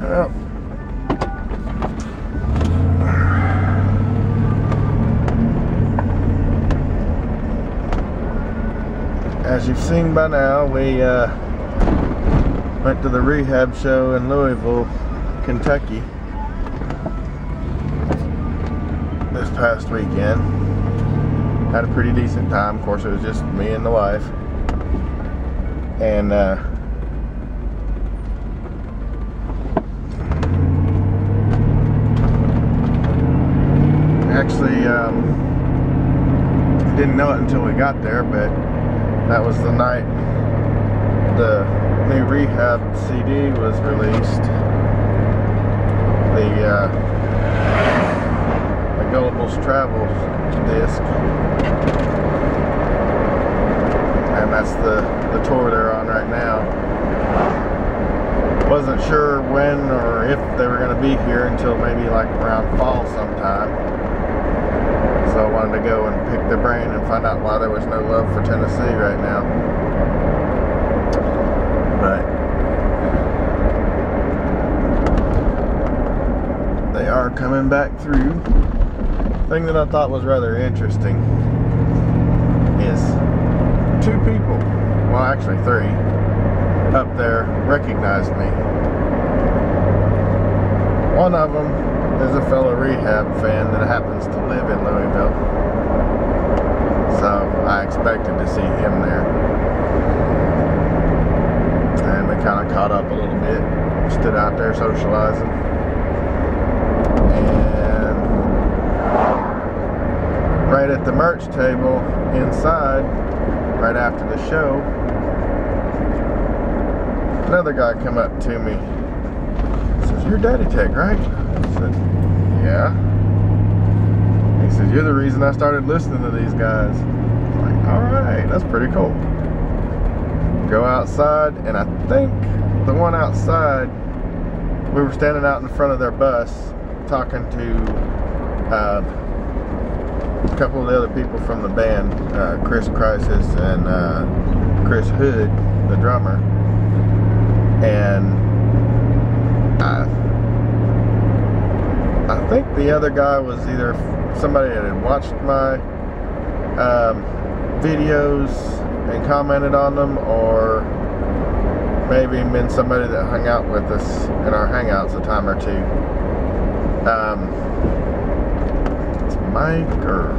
Well, as you've seen by now, we went to the Rehab show in Louisville, Kentucky this past weekend. Had a pretty decent time. Of course, it was just me and the wife. And actually didn't know it until we got there, but that was the night the new Rehab CD was released. The Gullible's Travels disc, and that's the tour they're on right now. Wasn't sure when or if they were going to be here until maybe like around fall sometime, so I wanted to go and pick their brain and find out why there was no love for Tennessee right now. But they are coming back through. The thing that I thought was rather interesting is two people, well actually three, up there recognized me. One of them is a fellow Rehab fan that happens to live in Louisville, so I expected to see him there. And we kind of caught up a little bit, stood out there socializing. And right at the merch table inside, right after the show, another guy come up to me. He says, "You're Daddy Tech, right?" I said, "Yeah." He says, "You're the reason I started listening to these guys." I'm like, alright, that's pretty cool. Go outside, and I think the one outside, we were standing out in front of their bus talking to a couple of the other people from the band, Chris Crisis and Chris Hood, the drummer. And I think the other guy was either somebody that had watched my videos and commented on them, or maybe been somebody that hung out with us in our hangouts a time or two. It's Mike or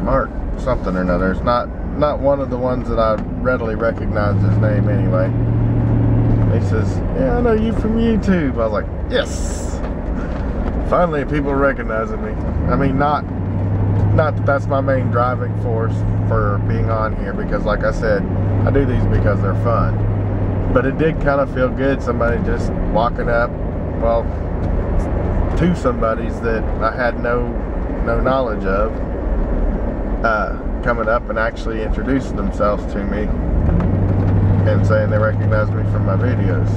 Mark something or another. It's not one of the ones that I readily recognize his name anyway. He says, "Yeah, I know you from YouTube." I was like, yes! Finally people recognizing me. I mean, not that that's my main driving force for being on here, because like I said, I do these because they're fun. But it did kind of feel good, somebody just walking up, well, to somebody's that I had no knowledge of, coming up and actually introducing themselves to me and saying they recognize me from my videos.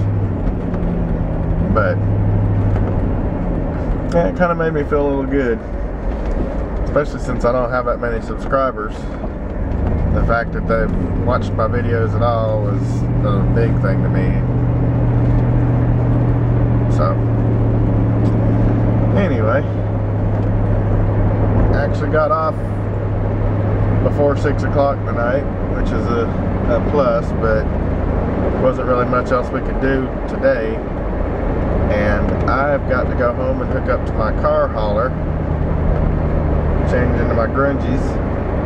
But yeah, it kind of made me feel a little good, especially since I don't have that many subscribers. The fact that they've watched my videos at all is a big thing to me. So anyway, I actually got off before 6 o'clock tonight, which is a plus, but wasn't really much else we could do today. And I've got to go home and hook up to my car hauler, change into my grungies,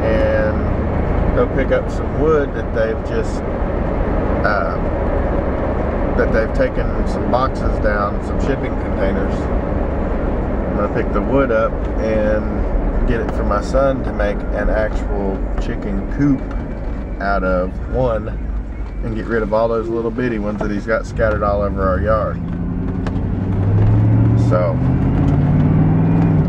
and go pick up some wood that they've just that they've taken some boxes down, some shipping containers. I'm gonna pick the wood up and get it for my son to make an actual chicken coop out of one, and get rid of all those little bitty ones that he's got scattered all over our yard. So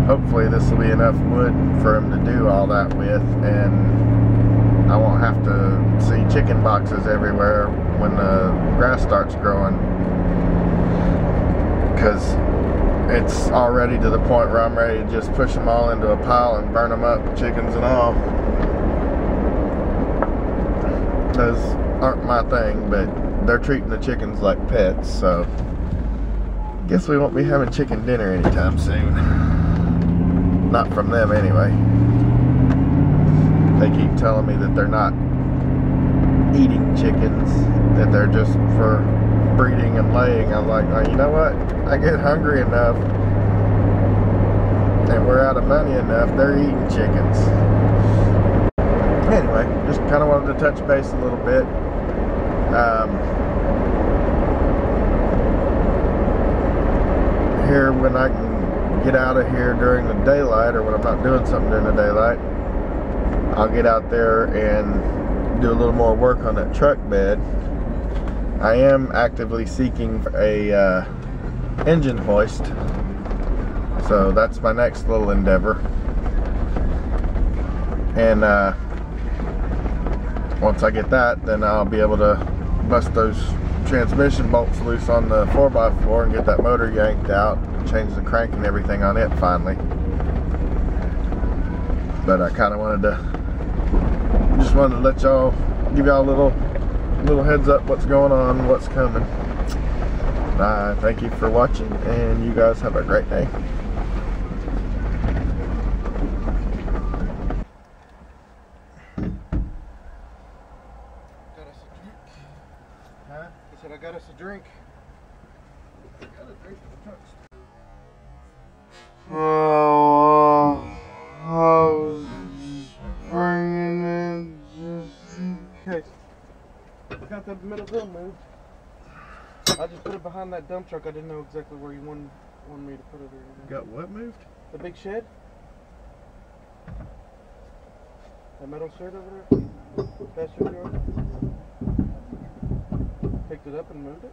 hopefully this will be enough wood for him to do all that with, and I won't have to see chicken boxes everywhere when the grass starts growing, because it's already to the point where I'm ready to just push them all into a pile and burn them up, chickens and all. Those aren't my thing, but they're treating the chickens like pets, so Guess we won't be having chicken dinner anytime soon. Not from them anyway. They keep telling me that they're not eating chickens, that they're just for breeding and laying. I'm like, oh, you know what? I get hungry enough and we're out of money enough, they're eating chickens. Anyway, just kind of wanted to touch base a little bit. Here, when I can get out of here during the daylight, or when I'm not doing something during the daylight, I'll get out there and do a little more work on that truck bed. I am actively seeking a engine hoist, so that's my next little endeavor. And once I get that, then I'll be able to bust those transmission bolts loose on the 4x4 and get that motor yanked out, change the crank and everything on it finally. But I kind of wanted to let y'all, give y'all a little heads up what's going on, what's coming. Thank you for watching, and you guys have a great day. Got us a drink. Huh? I said I got us a drink. I got a drink for the trucks. Bringing in just in case. I got the middle grill moved. I just put it behind that dump truck. I didn't know exactly where you wanted me to put it. Got what moved? The big shed? That metal shed over there? Past your yard? Picked it up and moved it?